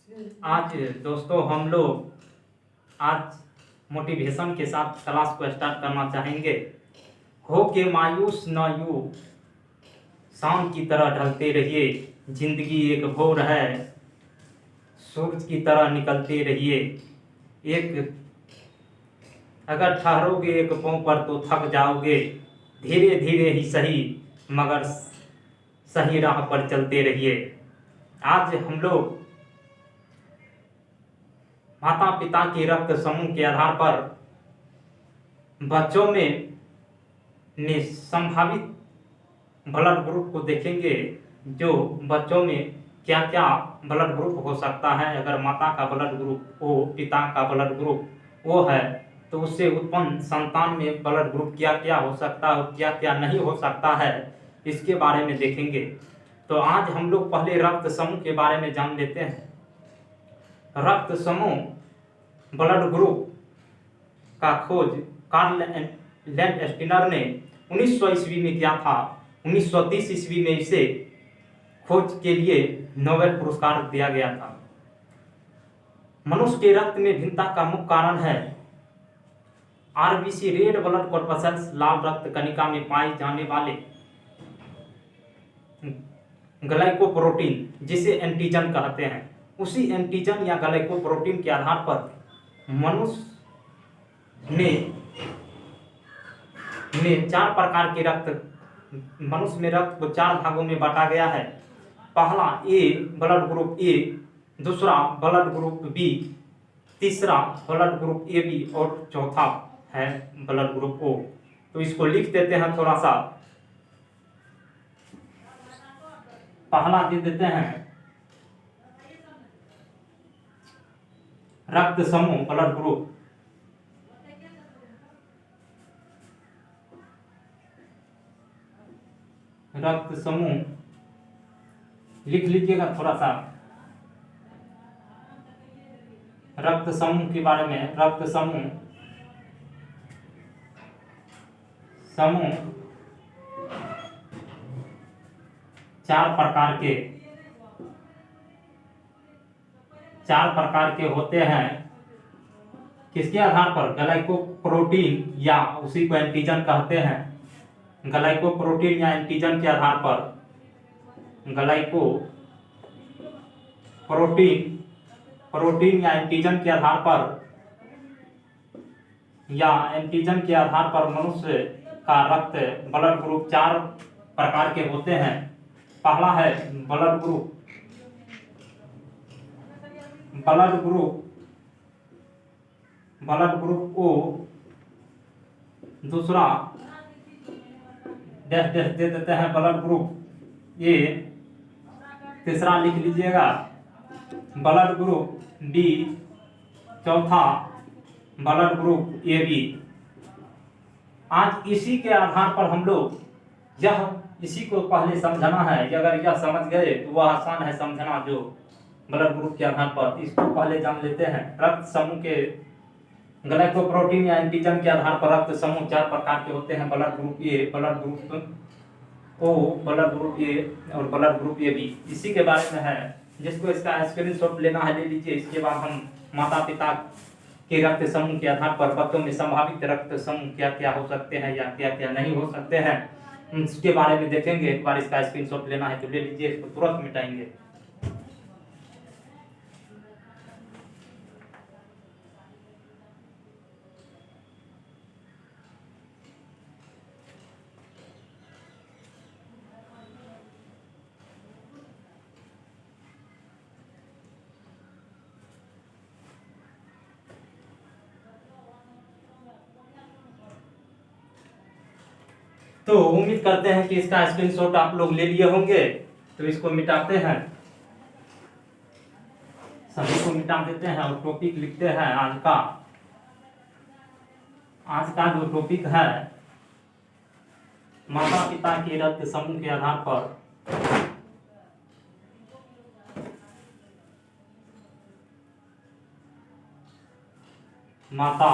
आज दोस्तों हम लोग आज मोटिवेशन के साथ क्लास को स्टार्ट करना चाहेंगे। हो के मायूस न यूं शाम की तरह ढलते रहिए, जिंदगी एक भोर है, सूरज की तरह निकलते रहिए। एक अगर ठहरोगे एक पाँव पर तो थक जाओगे, धीरे धीरे ही सही मगर सही राह पर चलते रहिए। आज हम लोग माता पिता के रक्त समूह के आधार पर बच्चों में संभावित ब्लड ग्रुप को देखेंगे। जो बच्चों में क्या क्या ब्लड ग्रुप हो सकता है, अगर माता का ब्लड ग्रुप ओ पिता का ब्लड ग्रुप ओ है तो उससे उत्पन्न संतान में ब्लड ग्रुप क्या क्या हो सकता है और क्या क्या नहीं हो सकता है, इसके बारे में देखेंगे। तो आज हम लोग पहले रक्त समूह के बारे में जान लेते हैं। रक्त समूह ब्लड ग्रुप का खोज कार्ल लैंडस्टीनर ने 1900 ईस्वी में किया था। 1930 ईस्वी में इसे खोज के लिए नोबेल पुरस्कार दिया गया था। मनुष्य के रक्त में भिन्नता का मुख्य कारण है आरबीसी, रेड ब्लड कॉर्पसल्स, लाल रक्त कणिका में पाए जाने वाले ग्लाइकोप्रोटीन, जिसे एंटीजन कहते हैं। उसी एंटीजन या ग्लाइकोप्रोटीन के आधार पर मनुष्य में 4 प्रकार के मनुष्य में रक्त को 4 भागों में बांटा गया है। पहला ए ब्लड ग्रुप ए, दूसरा ब्लड ग्रुप बी, तीसरा ब्लड ग्रुप ए बी और चौथा है ब्लड ग्रुप ओ। तो इसको लिख देते हैं थोड़ा सा। पहला दे देते हैं रक्त समूह ब्लड ग्रुप। रक्त समूह लिख लीजिएगा थोड़ा सा रक्त समूह के बारे में। रक्त समूह 4 प्रकार के होते हैं। किसके आधार पर? ग्लाइकोप्रोटीन या उसी को एंटीजन कहते हैं। ग्लाइकोप्रोटीन या एंटीजन के आधार पर प्रोटीन या एंटीजन के आधार पर एंटीजन के आधार पर मनुष्य का रक्त ब्लड ग्रुप 4 प्रकार के होते हैं। पहला है ब्लड ग्रुप ओ, दूसरा डैश डैश दे देते हैं ब्लड ग्रुप ए, तीसरा लिख लीजिएगा ब्लड ग्रुप बी, चौथा ब्लड ग्रुप ए बी। आज इसी के आधार पर हम लोग इसी को पहले समझना है। अगर यह समझ गए तो वह आसान है समझना। जो ब्लड ग्रुप के आधार पर इसको पहले जान लेते हैं। रक्त समूह के ग्लाइकोप्रोटीन या एंटीजन के आधार पर रक्त समूह 4 प्रकार के होते हैं। Blood group A, blood group O, blood group A और ब्लड ग्रुप ए बी। इसी के बारे में है। जिसको इसका स्क्रीनशॉट लेना है ले लीजिए। इसके बाद हम माता पिता के रक्त समूह के आधार पर बच्चों में संभावित रक्त समूह क्या क्या हो सकते हैं या क्या क्या नहीं हो सकते हैं, इसके बारे में देखेंगे। एक बार इसका स्क्रीनशॉट लेना है तो ले लीजिए, इसको तुरंत मिटाएंगे। तो उम्मीद करते हैं कि इसका स्क्रीनशॉट आप लोग ले लिए होंगे। तो इसको मिटाते हैं, सभी को मिटा देते हैं और टॉपिक लिखते हैं। आज का जो टॉपिक है माता पिता के रक्त समूह के आधार पर माता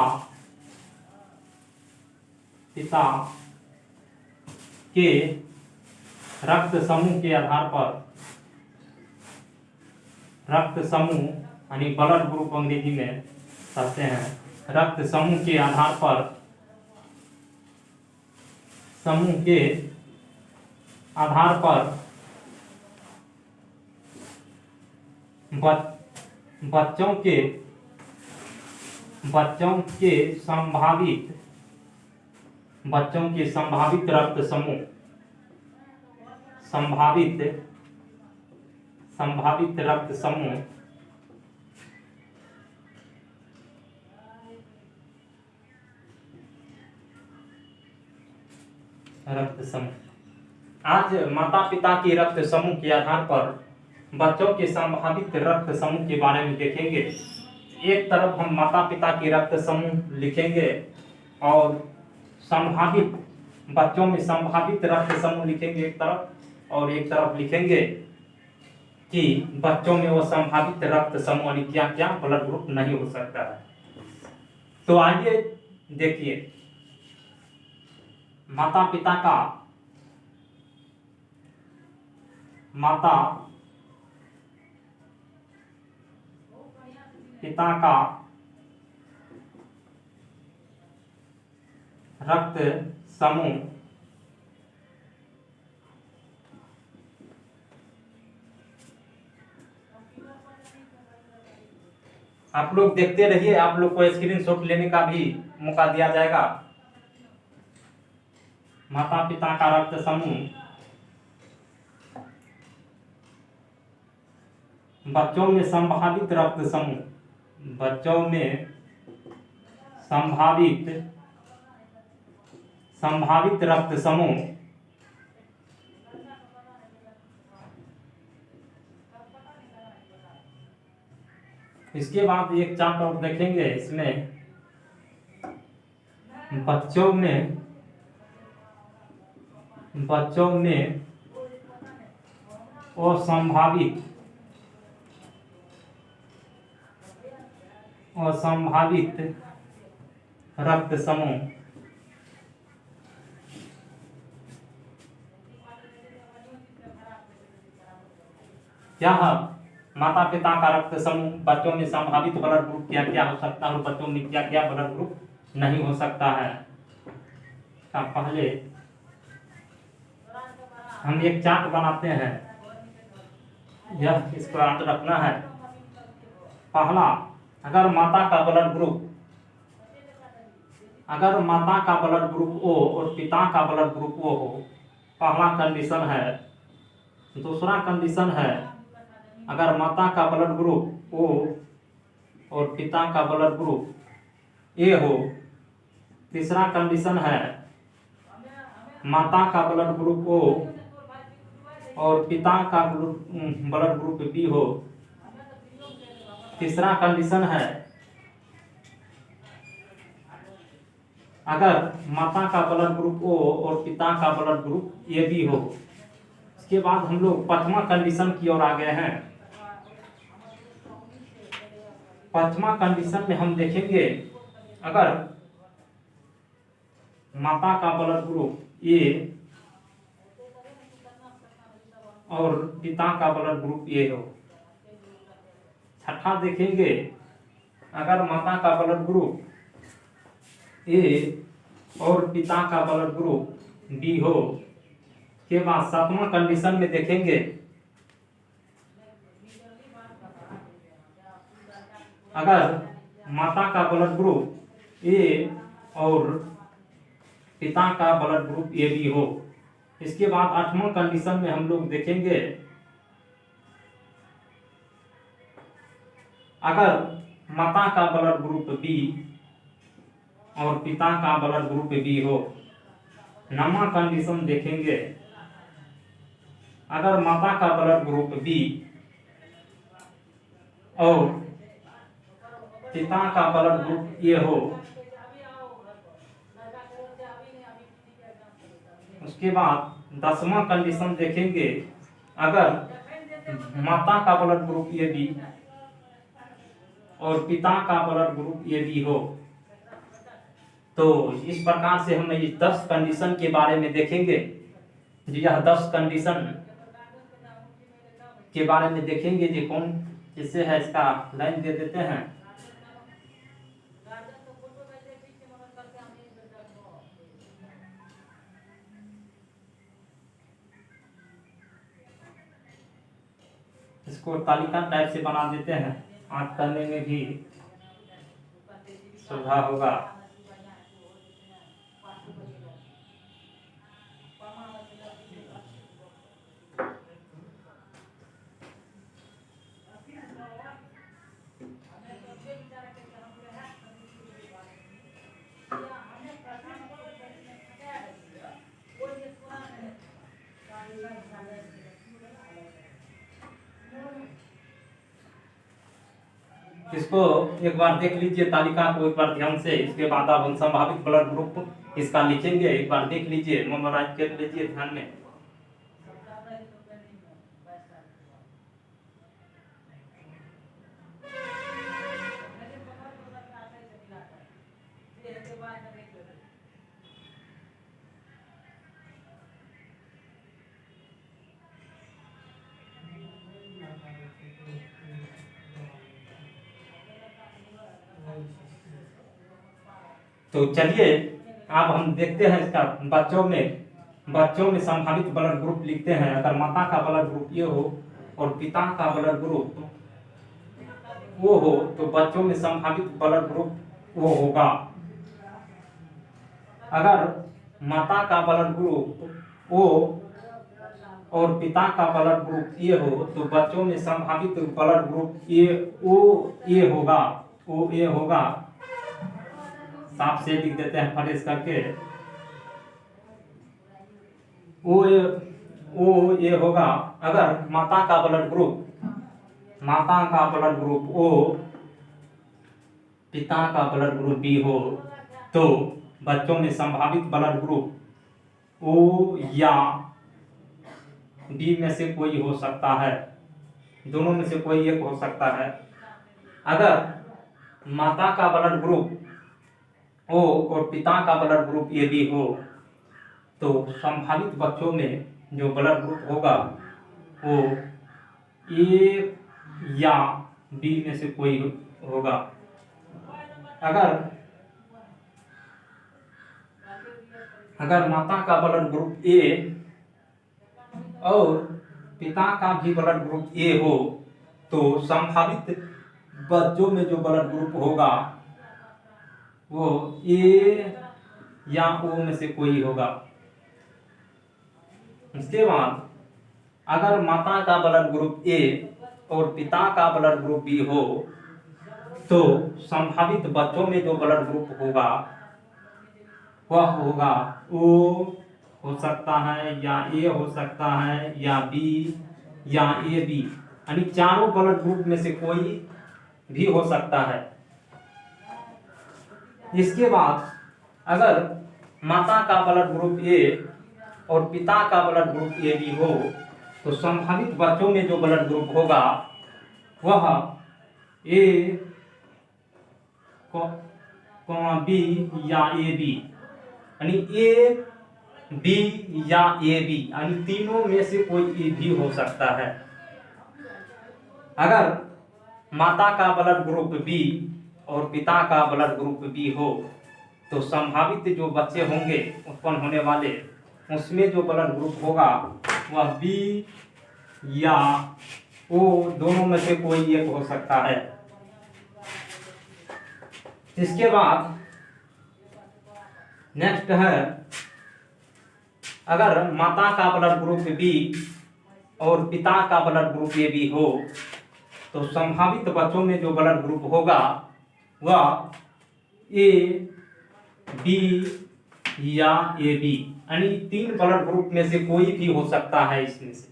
पिता के रक्त समूह के आधार पर रक्त समूह यानी ब्लड ग्रुप अंग्रेजी में कहते हैं। रक्त समूह के आधार पर बच्चों के संभावित रक्त समूह आज माता पिता के रक्त समूह के आधार पर बच्चों के संभावित रक्त समूह के बारे में देखेंगे। एक तरफ हम माता पिता के रक्त समूह लिखेंगे और संभावित बच्चों में संभावित रक्त समूह लिखेंगे एक तरफ, और एक तरफ लिखेंगे कि बच्चों में वो संभावित रक्त समूह यानी क्या क्या ब्लड ग्रुप नहीं हो सकता है। तो आइए देखिए, माता पिता का रक्त समूह आप लोग देखते रहिए, आप लोग को स्क्रीनशॉट लेने का भी मौका दिया जाएगा। माता पिता का रक्त समूह बच्चों में संभावित रक्त समूह इसके बाद एक चार्ट और देखेंगे। इसमें बच्चों में असंभावित रक्त समूह क्या है? माता पिता का रक्त समूह बच्चों में संभावित ब्लड ग्रुप क्या क्या हो सकता है और बच्चों में क्या क्या ब्लड ग्रुप नहीं हो सकता है। पहले हम एक चार्ट बनाते हैं, यह इसको याद रखना है। पहला, अगर माता का ब्लड ग्रुप O और पिता का ब्लड ग्रुप O हो, पहला कंडीशन है। दूसरा कंडीशन है, अगर माता का ब्लड ग्रुप O और पिता का ब्लड ग्रुप A हो। तीसरा कंडीशन है, माता का ब्लड ग्रुप O और पिता का ब्लड ग्रुप B हो। तीसरा कंडीशन है, अगर माता का ब्लड ग्रुप O और पिता का ब्लड ग्रुप AB हो। इसके बाद हम लोग पांचवा कंडीशन की ओर आ गए हैं। पांचवा कंडीशन में हम देखेंगे, अगर माता का ब्लड ग्रुप A और पिता का ब्लड ग्रुप A हो। छठा देखेंगे, अगर माता का ब्लड ग्रुप A और पिता का ब्लड ग्रुप B हो। के बाद सातवां कंडीशन में देखेंगे, अगर माता का ब्लड ग्रुप A और पिता का ब्लड ग्रुप AB हो। इसके बाद आठवां कंडीशन में हम लोग देखेंगे, अगर माता का ब्लड ग्रुप B और पिता का ब्लड ग्रुप B हो। नौवां कंडीशन देखेंगे, अगर माता का ब्लड ग्रुप B और पिता का ब्लड ग्रुप A हो। उसके बाद 10वां कंडीशन देखेंगे, अगर माता का ब्लड ग्रुप AB और पिता का ब्लड ग्रुप AB हो। तो इस प्रकार से हम इस 10 कंडीशन के बारे में देखेंगे। यह 10 कंडीशन के बारे में देखेंगे जो कौन जिससे है इसका लाइन दे देते हैं। इसको तालिका टाइप से बना देते हैं, आँख करने में भी सुविधा होगा। इसको एक बार देख लीजिए, तालिका को एक बार ध्यान से, इसके बाद आप संभावित ब्लड ग्रुप इसका लिखेंगे। एक बार देख लीजिए, मेमोराइज कर लीजिए ध्यान में। तो चलिए अब हम देखते हैं इसका बच्चों में संभावित ब्लड ग्रुप लिखते हैं। अगर माता का ब्लड ग्रुप ये हो और पिता का ब्लड ग्रुप वो हो तो बच्चों में संभावित ब्लड ग्रुप वो होगा। अगर माता का ब्लड ग्रुप ओ और पिता का ब्लड ग्रुप ए हो तो बच्चों में संभावित ब्लड ग्रुप ए होगा। साफ से लिख देते हैं फरेस करके, ओ ए होगा। अगर माता का ब्लड ग्रुप ओ, पिता का ब्लड ग्रुप बी हो तो बच्चों में संभावित ब्लड ग्रुप ओ या बी में से कोई हो सकता है, दोनों में से कोई एक हो सकता है। अगर माता का ब्लड ग्रुप ओ और पिता का ब्लड ग्रुप ए बी हो तो संभावित बच्चों में जो ब्लड ग्रुप होगा वो ए या बी में से कोई होगा। अगर माता का ब्लड ग्रुप ए और पिता का भी ब्लड ग्रुप ए हो तो संभावित बच्चों में जो ब्लड ग्रुप होगा वो ए या ओ में से कोई होगा। इसके बाद अगर माता का ब्लड ग्रुप ए और पिता का ब्लड ग्रुप बी हो तो संभावित बच्चों में जो ब्लड ग्रुप होगा वह होगा ओ हो सकता है या ए हो सकता है या बी या ए बी, यानी चारों ब्लड ग्रुप में से कोई भी हो सकता है। इसके बाद अगर माता का ब्लड ग्रुप ए और पिता का ब्लड ग्रुप ए बी हो तो संभावित बच्चों में जो ब्लड ग्रुप होगा वह ए बी या ए बी, यानी ए बी या ए बी, यानी तीनों में से कोई भी हो सकता है। अगर माता का ब्लड ग्रुप बी और पिता का ब्लड ग्रुप बी हो तो संभावित जो बच्चे होंगे उत्पन्न होने वाले उसमें जो ब्लड ग्रुप होगा वह बी या ओ, दोनों में से कोई एक हो सकता है। इसके बाद नेक्स्ट है, अगर माता का ब्लड ग्रुप बी और पिता का ब्लड ग्रुप ए बी हो तो संभावित बच्चों में जो ब्लड ग्रुप होगा वह ए बी या ए बी, यानी तीन ब्लड ग्रुप में से कोई भी हो सकता है इसमें से।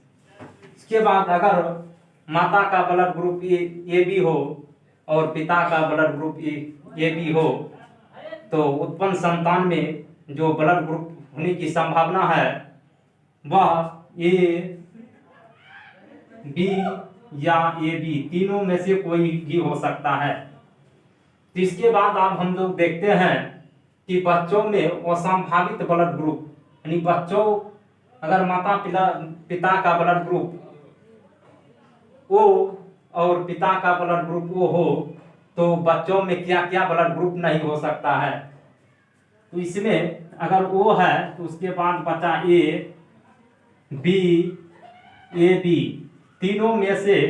इसके बाद अगर माता का ब्लड ग्रुप ए बी हो और पिता का ब्लड ग्रुप ए बी हो तो उत्पन्न संतान में जो ब्लड ग्रुप होने की संभावना है वह ए बी या ए बी, तीनों में से कोई भी हो सकता है। इसके बाद अब हम लोग देखते हैं कि बच्चों में असंभावित ब्लड ग्रुप, यानी बच्चों अगर माता पिता का ब्लड ग्रुप ओ और पिता का ब्लड ग्रुप ओ हो तो बच्चों में क्या क्या ब्लड ग्रुप नहीं हो सकता है। तो इसमें अगर ओ है तो उसके बाद बचा ए बी ए बी, तीनों में से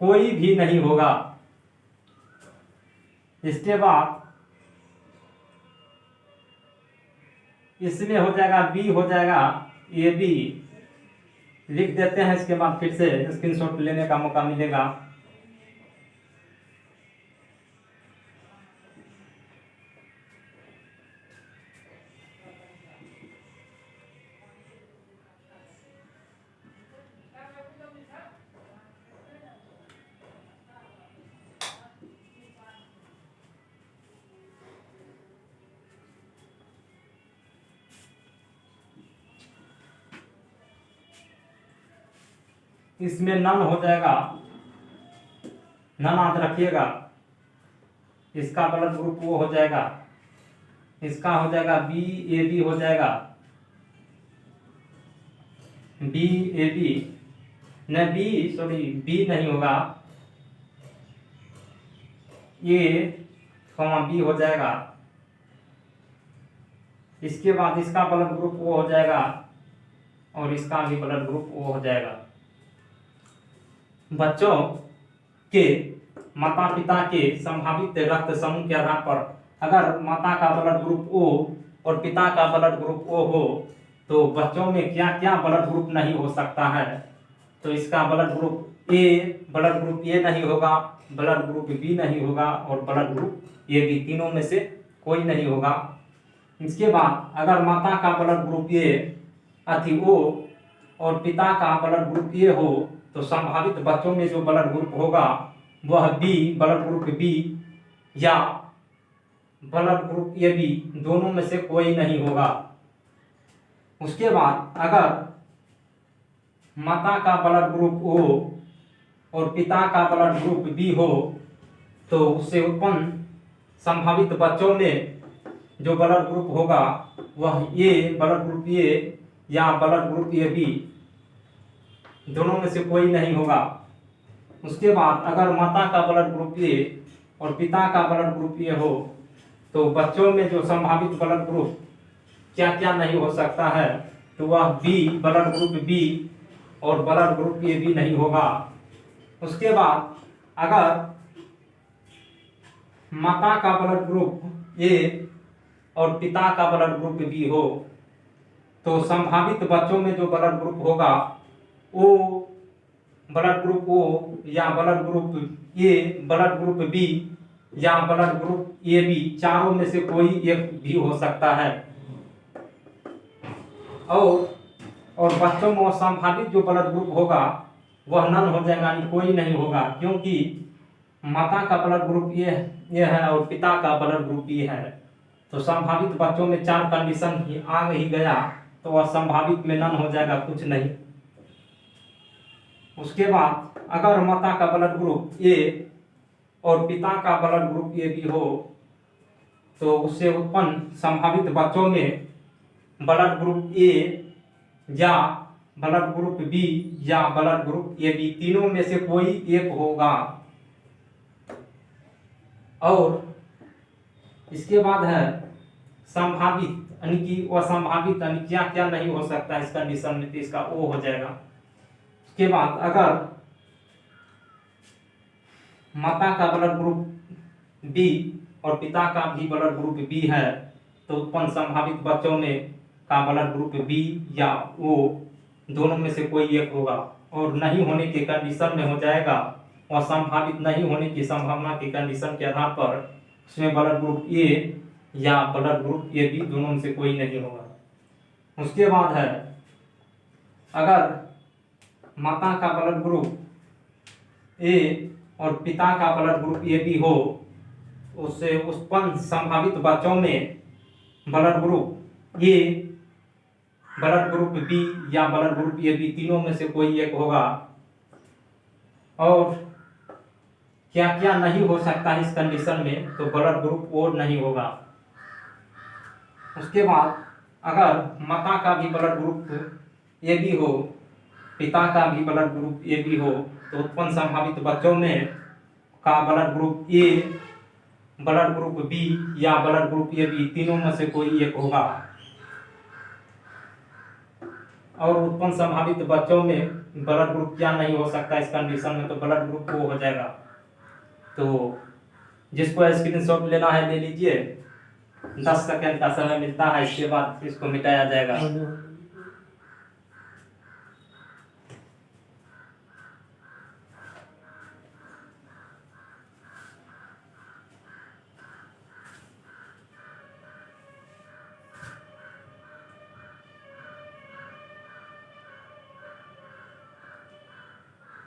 कोई भी नहीं होगा। इसके बाद इसमें हो जाएगा बी, हो जाएगा ए बी, लिख देते हैं। इसके बाद फिर से स्क्रीनशॉट लेने का मौका मिलेगा। इसमें नन हो जाएगा, नन याद रखिएगा। इसका ब्लड ग्रुप वो हो जाएगा, इसका हो जाएगा बी ए बी हो जाएगा, बी ए बी न बी, सॉरी बी नहीं होगा, ए बी हो जाएगा। इसके बाद इसका ब्लड ग्रुप वो हो जाएगा और इसका भी ब्लड ग्रुप वो हो जाएगा। बच्चों के माता पिता के संभावित रक्त समूह के आधार पर अगर माता का ब्लड ग्रुप ओ और पिता का ब्लड ग्रुप ओ हो तो बच्चों में क्या क्या ब्लड ग्रुप नहीं हो सकता है। तो इसका blood group A, blood group ए नहीं होगा, ब्लड ग्रुप बी नहीं होगा और ब्लड ग्रुप ए बी, तीनों में से कोई नहीं होगा। इसके बाद अगर माता का ब्लड ग्रुप ए अति ओ और पिता का ब्लड ग्रुप ए हो तो संभावित बच्चों में जो ब्लड ग्रुप होगा वह बी, ब्लड ग्रुप बी या ब्लड ग्रुप ए बी, दोनों में से कोई नहीं होगा। उसके बाद अगर माता का ब्लड ग्रुप ओ और पिता का ब्लड ग्रुप बी हो तो उससे उत्पन्न संभावित बच्चों में जो ब्लड ग्रुप होगा वह ए, ब्लड ग्रुप ए या ब्लड ग्रुप ए बी, दोनों में से कोई नहीं होगा। उसके बाद अगर माता का ब्लड ग्रुप ए और पिता का ब्लड ग्रुप ए हो तो बच्चों में जो संभावित ब्लड ग्रुप क्या क्या नहीं हो सकता है तो वह बी, ब्लड ग्रुप बी और ब्लड ग्रुप ए बी नहीं होगा। उसके बाद अगर माता का ब्लड ग्रुप ए और पिता का ब्लड ग्रुप बी हो तो संभावित बच्चों में जो ब्लड ग्रुप होगा ओ, ब्लड ग्रुप ओ या blood group A, blood group B या ब्लड ग्रुप ए बी, चारों में से कोई एक भी हो सकता है। और बच्चों में संभावित जो ब्लड ग्रुप होगा वह नन हो जाएगा, यानी कोई नहीं होगा, क्योंकि माता का ब्लड ग्रुप ये है और पिता का ब्लड ग्रुप बी है। तो संभावित बच्चों में चार कंडीशन ही आ ही गया तो वह संभावित में नन हो जाएगा, कुछ नहीं। उसके बाद अगर माता का ब्लड ग्रुप ए और पिता का ब्लड ग्रुप ए बी हो तो उससे उत्पन्न संभावित बच्चों में ब्लड ग्रुप ए या ब्लड ग्रुप बी या ब्लड ग्रुप ए बी, तीनों में से कोई एक होगा। और इसके बाद है संभावित, यानी कि असंभावित, यानी क्या क्या नहीं हो सकता इस कंडीशन में, तो इसका ओ हो जाएगा। उसके बाद अगर माता का ब्लड ग्रुप बी और पिता का भी ब्लड ग्रुप बी है तो उत्पन्न संभावित बच्चों में का ब्लड ग्रुप बी या ओ, दोनों में से कोई एक होगा। और नहीं होने के कंडीशन में हो जाएगा, और संभावित नहीं होने की संभावना की कंडीशन के आधार पर उसमें ब्लड ग्रुप ए या ब्लड ग्रुप ए बी, दोनों में से कोई नहीं होगा। उसके बाद है अगर माता का ब्लड ग्रुप ए और पिता का ब्लड ग्रुप ए बी हो उससे उत्पन्न संभावित बच्चों में blood group A, blood group B या ब्लड ग्रुप ए बी, तीनों में से कोई एक होगा। और क्या क्या नहीं हो सकता इस कंडीशन में, तो ब्लड ग्रुप ओ नहीं होगा। उसके बाद अगर माता का भी ब्लड ग्रुप ए बी हो, पिता का भी ब्लड ग्रुप ए बी हो तो उत्पन्न संभावित बच्चों में का blood group A, blood group B या ब्लड ग्रुप ए बी, तीनों में से कोई एक होगा। और उत्पन्न संभावित बच्चों में ब्लड ग्रुप क्या नहीं हो सकता इस कंडीशन में, तो ब्लड ग्रुप ओ हो जाएगा। तो जिसको स्क्रीनशॉट लेना है ले लीजिए, 10 सेकंड का समय मिलता है, इसके बाद इसको मिटाया जाएगा।